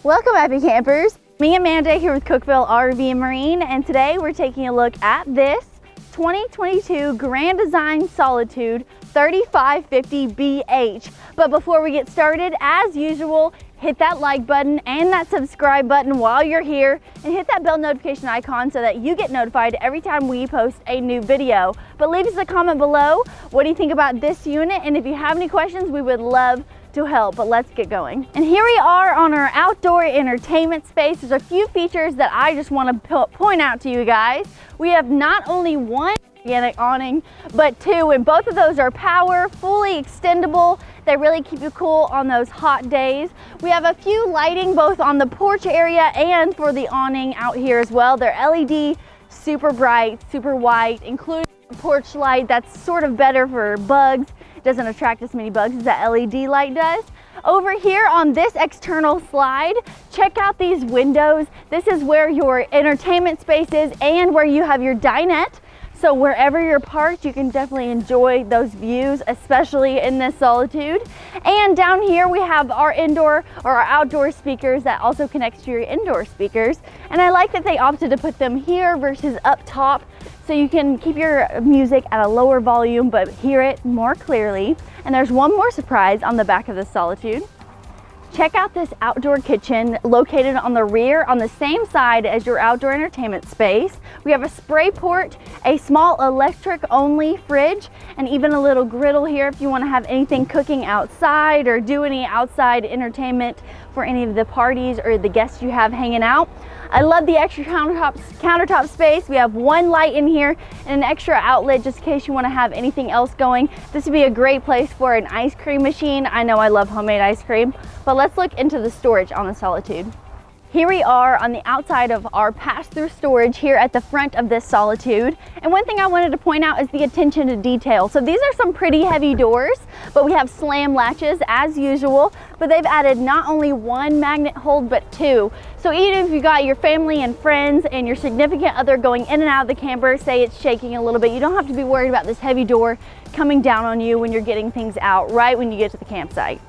Welcome, happy campers. Me and Amanda here with Cookeville RV and Marine, and today we're taking a look at this 2022 Grand Design Solitude 3550BH. But before we get started, as usual, hit that like button and that subscribe button while you're here, and hit that bell notification icon so that you get notified every time we post a new video. But leave us a comment below. What do you think about this unit? And if you have any questions, we would love to help, but let's get going. And here we are on our outdoor entertainment space. There's a few features that I just want to point out to you guys. We have not only one organic awning, but two, and both of those are power, fully extendable. They really keep you cool on those hot days. We have a few lighting both on the porch area and for the awning out here as well. They're LED, super bright, super white, including a porch light that's sort of better for bugs. Doesn't attract as many bugs as that LED light does. Over here on this external slide, check out these windows. This is where your entertainment space is and where you have your dinette. So wherever you're parked, you can definitely enjoy those views, especially in this Solitude. And down here we have our indoor or our outdoor speakers that also connects to your indoor speakers. And I like that they opted to put them here versus up top, so you can keep your music at a lower volume but hear it more clearly. And there's one more surprise on the back of the Solitude. Check out this outdoor kitchen located on the rear on the same side as your outdoor entertainment space. We have a spray port, a small electric only fridge, and even a little griddle here if you want to have anything cooking outside or do any outside entertainment for any of the parties or the guests you have hanging out. I love the extra countertop space. We have one light in here and an extra outlet just in case you want to have anything else going. This would be a great place for an ice cream machine. I know I love homemade ice cream, but let's look into the storage on the Solitude. Here we are on the outside of our pass-through storage here at the front of this Solitude. And one thing I wanted to point out is the attention to detail. So these are some pretty heavy doors, but we have slam latches as usual, but they've added not only one magnet hold, but two. So even if you got your family and friends and your significant other going in and out of the camper, say it's shaking a little bit, you don't have to be worried about this heavy door coming down on you when you're getting things out right when you get to the campsite.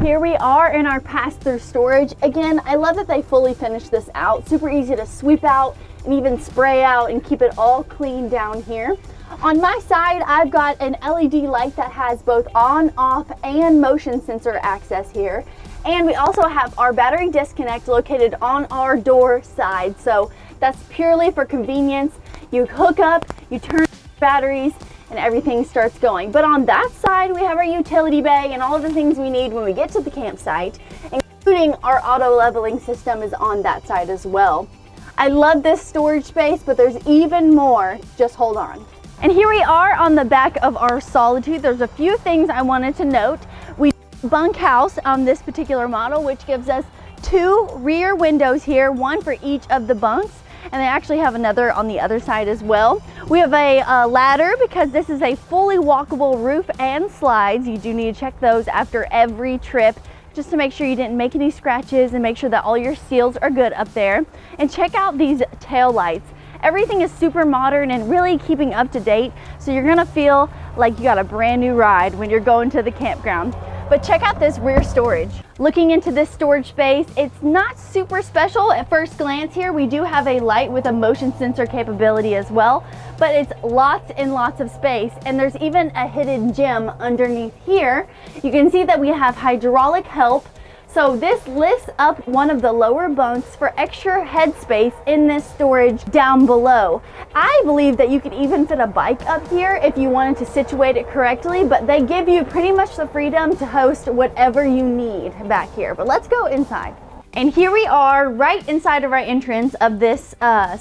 Here we are in our pass-through storage. Again, I love that they fully finished this out. Super easy to sweep out and even spray out and keep it all clean down here. On my side, I've got an LED light that has both on, off, and motion sensor access here. And we also have our battery disconnect located on our door side. So that's purely for convenience. You hook up, you turn batteries, and everything starts going. But on that side, we have our utility bay and all of the things we need when we get to the campsite, including our auto leveling system is on that side as well. I love this storage space, but there's even more. Just hold on. And here we are on the back of our Solitude. There's a few things I wanted to note. We Bunkhouse on this particular model, which gives us two rear windows here, one for each of the bunks. And they actually have another on the other side as well. We have a ladder because this is a fully walkable roof and slides. You do need to check those after every trip just to make sure you didn't make any scratches and make sure that all your seals are good up there. And check out these tail lights. Everything is super modern and really keeping up to date, so you're gonna feel like you got a brand new ride when you're going to the campground. But check out this rear storage. Looking into this storage space, it's not super special at first glance here. We do have a light with a motion sensor capability as well, but it's lots and lots of space. And there's even a hidden gem underneath here. You can see that we have hydraulic help. So this lifts up one of the lower bunks for extra headspace in this storage down below. I believe that you could even fit a bike up here if you wanted to situate it correctly, but they give you pretty much the freedom to host whatever you need back here. But let's go inside. And here we are right inside of our entrance of this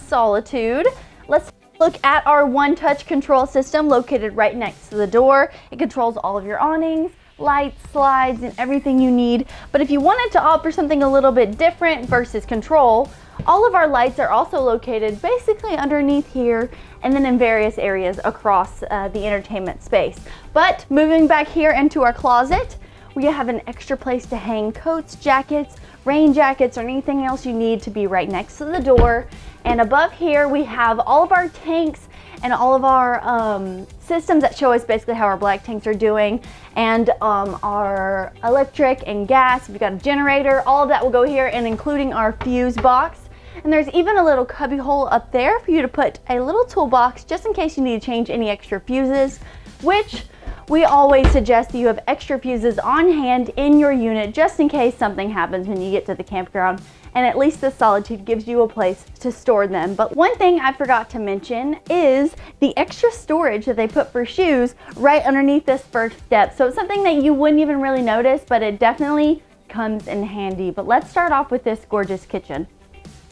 Solitude. Let's look at our one-touch control system located right next to the door. It controls all of your awnings, lights, slides, and everything you need. But if you wanted to opt for something a little bit different versus control, all of our lights are also located basically underneath here and then in various areas across the entertainment space. But moving back here into our closet, we have an extra place to hang coats, jackets, rain jackets, or anything else you need to be right next to the door. And above here we have all of our tanks and all of our systems that show us basically how our black tanks are doing, and our electric and gas. If you've got a generator, all of that will go here, and including our fuse box. And there's even a little cubby hole up there for you to put a little toolbox just in case you need to change any extra fuses, which we always suggest that you have extra fuses on hand in your unit just in case something happens when you get to the campground. And at least the Solitude gives you a place to store them. But one thing I forgot to mention is the extra storage that they put for shoes right underneath this first step. So it's something that you wouldn't even really notice, but it definitely comes in handy. But let's start off with this gorgeous kitchen.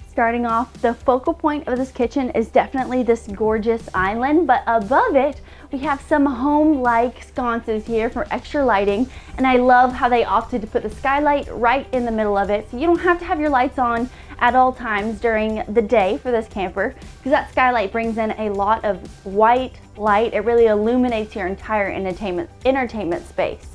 Starting off, the focal point of this kitchen is definitely this gorgeous island, but above it, we have some home-like sconces here for extra lighting, and I love how they opted to put the skylight right in the middle of it, so you don't have to have your lights on at all times during the day for this camper, because that skylight brings in a lot of white light. It really illuminates your entire entertainment space.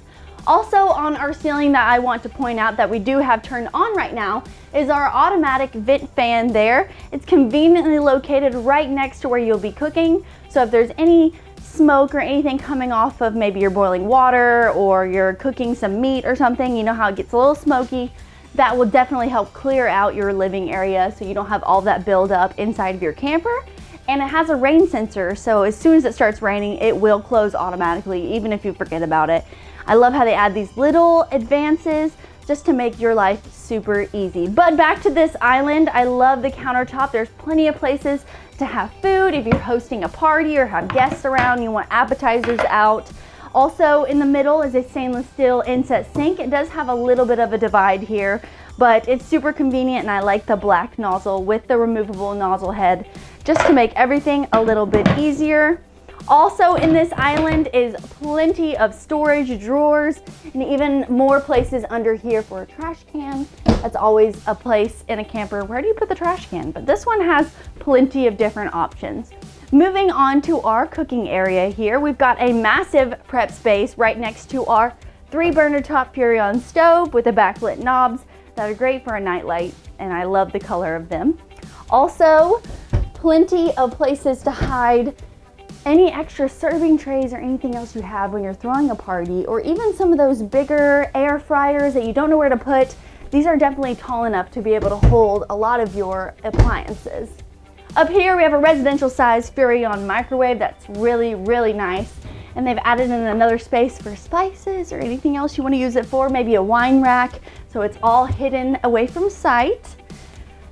Also on our ceiling that I want to point out that we do have turned on right now is our automatic vent fan there. It's conveniently located right next to where you'll be cooking. So if there's any smoke or anything coming off of maybe your boiling water or you're cooking some meat or something, you know how it gets a little smoky, that will definitely help clear out your living area so you don't have all that buildup inside of your camper. And it has a rain sensor, so as soon as it starts raining, it will close automatically, even if you forget about it. I love how they add these little advances just to make your life super easy. But back to this island, I love the countertop. There's plenty of places to have food if you're hosting a party or have guests around, you want appetizers out. Also in the middle is a stainless steel inset sink. It does have a little bit of a divide here, but it's super convenient, and I like the black nozzle with the removable nozzle head just to make everything a little bit easier. Also in this island is plenty of storage drawers and even more places under here for a trash can. That's always a place in a camper. Where do you put the trash can? But this one has plenty of different options. Moving on to our cooking area here, we've got a massive prep space right next to our 3-burner top Furrion stove with the backlit knobs that are great for a nightlight, and I love the color of them. Also, plenty of places to hide any extra serving trays or anything else you have when you're throwing a party, or even some of those bigger air fryers that you don't know where to put. These are definitely tall enough to be able to hold a lot of your appliances. Up here we have a residential size Furrion microwave that's really, really nice. And they've added in another space for spices or anything else you want to use it for, maybe a wine rack, so it's all hidden away from sight.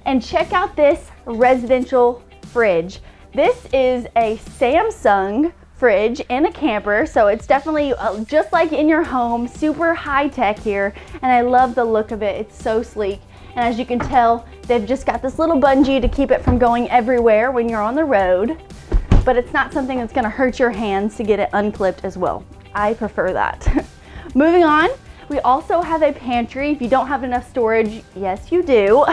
And check out this residential fridge. This is a Samsung fridge in a camper, so it's definitely just like in your home, super high tech here, and I love the look of it. It's so sleek, and as you can tell, they've just got this little bungee to keep it from going everywhere when you're on the road, but it's not something that's gonna hurt your hands to get it unclipped as well. I prefer that. Moving on, we also have a pantry. If you don't have enough storage, yes you do.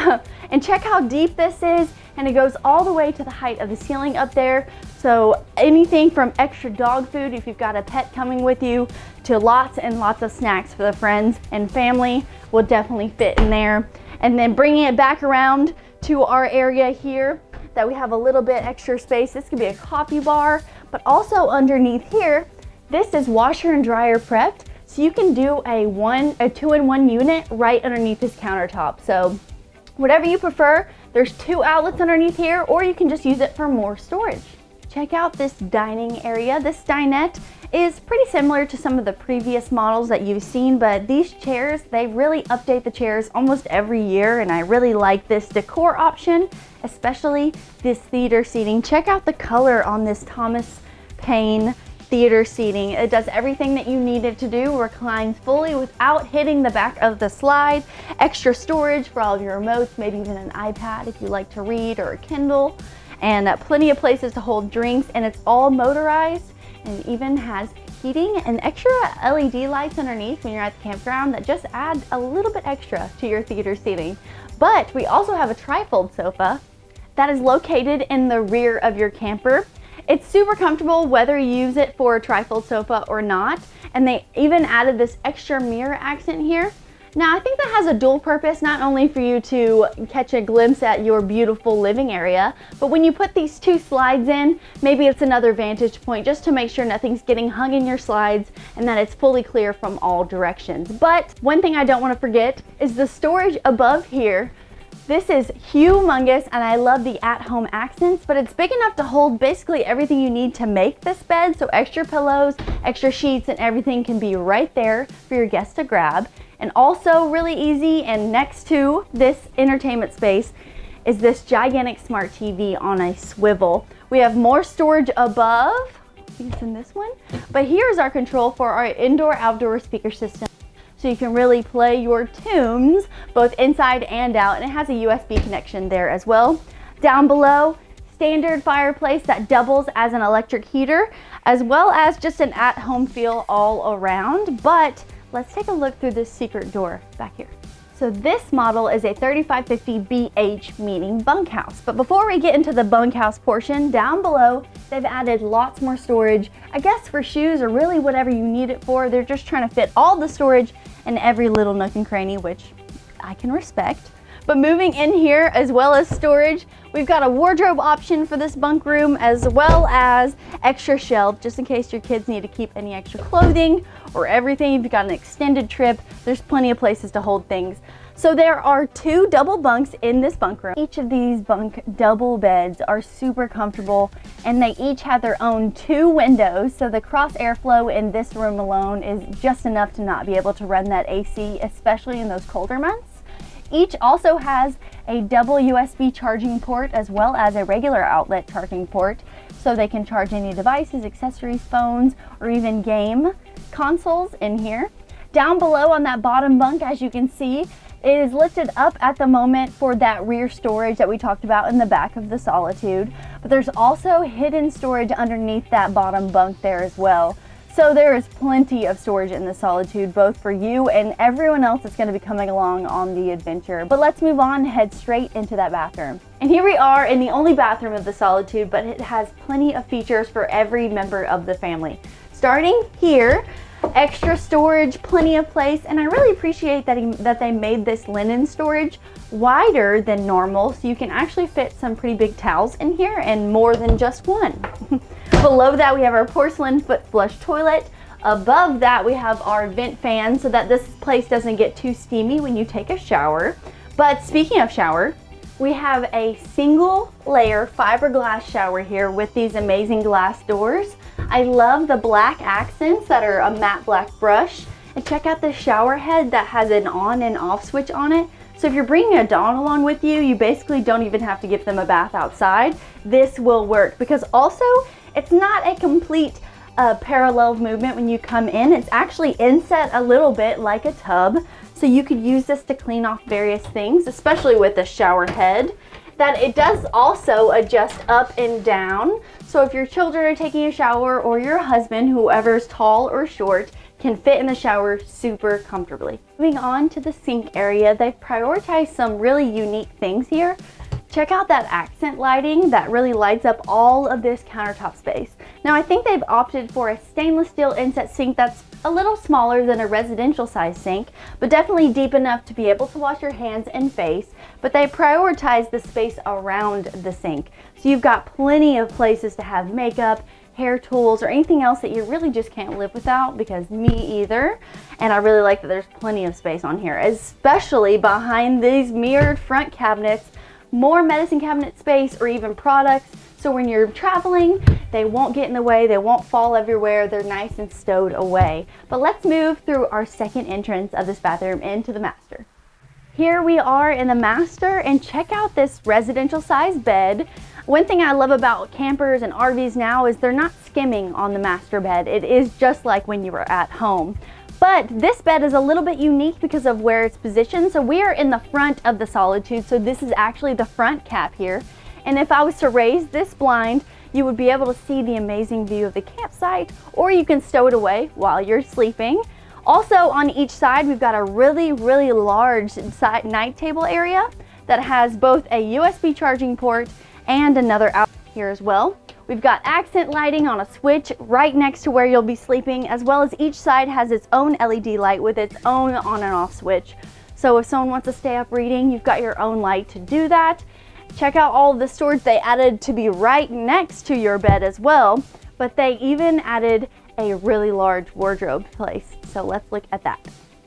And check how deep this is, and it goes all the way to the height of the ceiling up there. So anything from extra dog food if you've got a pet coming with you, to lots and lots of snacks for the friends and family will definitely fit in there. And then bringing it back around to our area here that we have a little bit extra space. This could be a coffee bar, but also underneath here, this is washer and dryer prepped. So you can do a 2-in-1 unit right underneath this countertop. So whatever you prefer, there's 2 outlets underneath here, or you can just use it for more storage. Check out this dining area. This dinette is pretty similar to some of the previous models that you've seen, but these chairs, they really update the chairs almost every year, and I really like this decor option, especially this theater seating. Check out the color on this Thomas Paine theater seating. It does everything that you need it to do, reclines fully without hitting the back of the slide, extra storage for all of your remotes, maybe even an iPad if you like to read, or a Kindle, and plenty of places to hold drinks, and it's all motorized, and it even has heating and extra LED lights underneath when you're at the campground that just add a little bit extra to your theater seating. But we also have a trifold sofa that is located in the rear of your camper. It's super comfortable whether you use it for a trifold sofa or not, and they even added this extra mirror accent here. Now I think that has a dual purpose, not only for you to catch a glimpse at your beautiful living area, but when you put these two slides in, maybe it's another vantage point just to make sure nothing's getting hung in your slides and that it's fully clear from all directions. But one thing I don't want to forget is the storage above here. This is humongous and I love the at-home accents, but it's big enough to hold basically everything you need to make this bed. So extra pillows, extra sheets, and everything can be right there for your guests to grab. And also really easy, and next to this entertainment space is this gigantic smart TV on a swivel. We have more storage above, I think it's in this one, but here's our control for our indoor-outdoor speaker system. So you can really play your tunes both inside and out, and it has a USB connection there as well. Down below, standard fireplace that doubles as an electric heater, as well as just an at-home feel all around. But let's take a look through this secret door back here. So this model is a 3550BH, meaning bunkhouse. But before we get into the bunkhouse portion, down below, they've added lots more storage, I guess for shoes or really whatever you need it for. They're just trying to fit all the storage in every little nook and cranny, which I can respect. But moving in here, as well as storage, we've got a wardrobe option for this bunk room, as well as extra shelf, just in case your kids need to keep any extra clothing or everything. If you've got an extended trip, there's plenty of places to hold things. So there are 2 double bunks in this bunk room. Each of these bunk double beds are super comfortable, and they each have their own 2 windows. So the cross airflow in this room alone is just enough to not be able to run that AC, especially in those colder months. Each also has a double USB charging port as well as a regular outlet charging port, so they can charge any devices, accessories, phones, or even game consoles in here. Down below on that bottom bunk, as you can see, it is lifted up at the moment for that rear storage that we talked about in the back of the Solitude, but there's also hidden storage underneath that bottom bunk there as well. So there is plenty of storage in the Solitude, both for you and everyone else that's going to be coming along on the adventure. But let's move on and head straight into that bathroom. And here we are in the only bathroom of the Solitude, but it has plenty of features for every member of the family. Starting here, extra storage, plenty of place, and I really appreciate that they made this linen storage wider than normal, so you can actually fit some pretty big towels in here and more than just one. Below that, we have our porcelain foot flush toilet. Above that, we have our vent fan so that this place doesn't get too steamy when you take a shower. But speaking of shower, we have a single layer fiberglass shower here with these amazing glass doors. I love the black accents that are a matte black brush. And check out the shower head that has an on and off switch on it. So if you're bringing a dog along with you, you basically don't even have to give them a bath outside. This will work because also it's not a complete parallel movement when you come in. It's actually inset a little bit like a tub. So you could use this to clean off various things, especially with the shower head. That it does also adjust up and down. So if your children are taking a shower or your husband, whoever's tall or short, can fit in the shower super comfortably. Moving on to the sink area, they've prioritized some really unique things here. Check out that accent lighting that really lights up all of this countertop space. Now I think they've opted for a stainless steel inset sink that's a little smaller than a residential size sink, but definitely deep enough to be able to wash your hands and face, but they prioritize the space around the sink. So you've got plenty of places to have makeup, hair tools, or anything else that you really just can't live without, because me either. And I really like that there's plenty of space on here, especially behind these mirrored front cabinets, more medicine cabinet space or even products. So when you're traveling, they won't get in the way, they won't fall everywhere, they're nice and stowed away. But let's move through our second entrance of this bathroom into the master. Here we are in the master, and check out this residential size bed. One thing I love about campers and RVs now is they're not skimming on the master bed. It is just like when you were at home. But this bed is a little bit unique because of where it's positioned. So we are in the front of the Solitude, so this is actually the front cap here. And if I was to raise this blind, you would be able to see the amazing view of the campsite, or you can stow it away while you're sleeping. Also on each side, we've got a really large night table area that has both a USB charging port and another outlet here as well. We've got accent lighting on a switch right next to where you'll be sleeping, as well as each side has its own LED light with its own on and off switch. So if someone wants to stay up reading, you've got your own light to do that. Check out all of the storage they added to be right next to your bed as well, but they even added a really large wardrobe place. So let's look at that.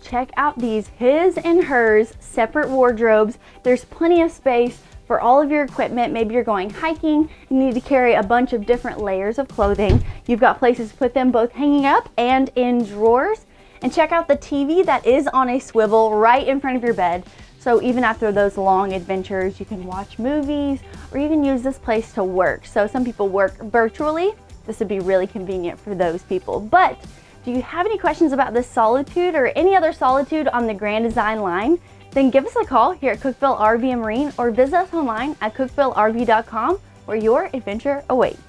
Check out these his and hers separate wardrobes. There's plenty of space for all of your equipment. Maybe you're going hiking, you need to carry a bunch of different layers of clothing. You've got places to put them both hanging up and in drawers. And check out the TV that is on a swivel right in front of your bed. So even after those long adventures, you can watch movies or even use this place to work. So some people work virtually. This would be really convenient for those people. But do you have any questions about this Solitude or any other Solitude on the Grand Design line? Then give us a call here at Cookeville RV and Marine, or visit us online at cookvillerv.com, where your adventure awaits.